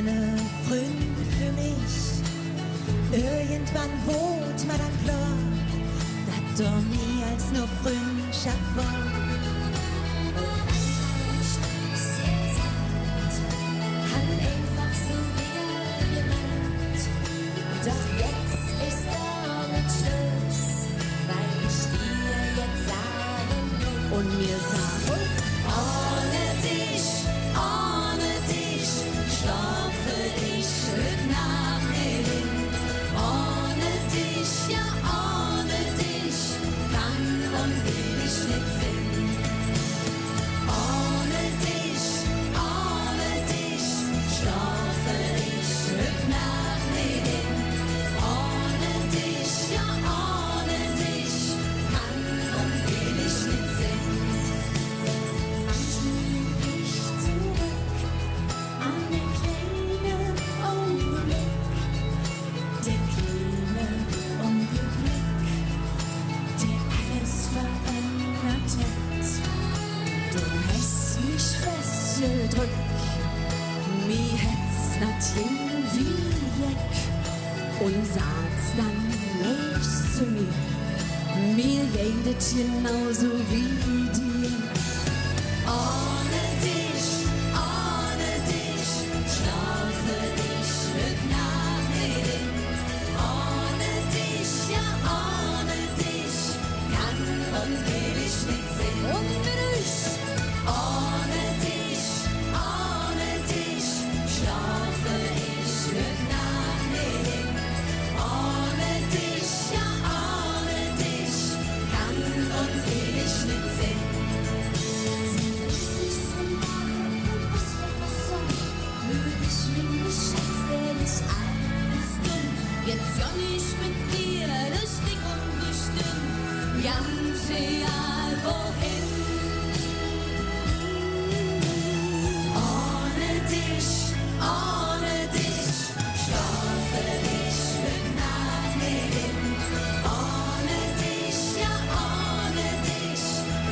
ne Freund für mich. Irgendwann wurde mir dann klar, dass da nie als nur Freundschaft war. Doch jetzt ist damit Schluss, weil ich dir jetzt sagen will. Und mir sagen, ohne dich, schlafe ich heute Nacht nicht hin. Ohne dich, ja ohne dich, kann und will ich nicht sein. Ohne dich, schlafe ich heute Nacht nicht hin. Ohne dich, ja ohne dich, kann und will ich nicht sein. Manchmal bin ich zurück an den kleinen Augenblick, der kleine Augenblick, der alles verändert hat. Du hast mich festgedrückt, mir hätt's nicht irgendwie weg und sagst dann nichts zu mir. Mir geht es genauso wie dir. Ohne dich, schlafe ich heute Nacht nicht hin. Ohne dich, ja ohne dich, kann und will ich nicht sein. Und bin ich. Ohne dich, schlafe ich heute Nacht nicht hin. Ohne dich, ja ohne dich, kann und will ich nicht sein. Jetzt kann ich mit dir durch dick und durch dünn, ganz egal wohin. Ohne dich, schlafe ich heute Nacht nicht hin. Ohne dich, ja ohne dich,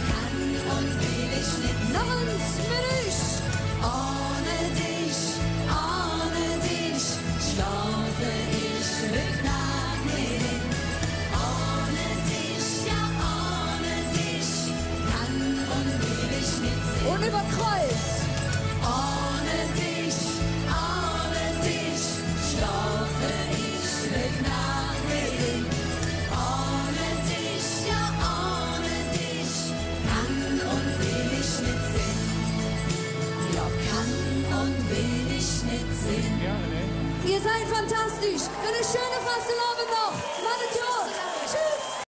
kann und will ich nicht sein. Sonst bin ich. Ohne dich, schlafe ich heute Nacht nicht hin. Ohne dich, ja ohne dich, kann und will ich nicht sein. und über Kreuz. Ohne dich, schlafe ich heute Nacht nicht hin. Ohne dich, ja ohne dich, kann und will ich nicht sein. Ja, kann und will ich nicht sein. Ihr seid fantastisch.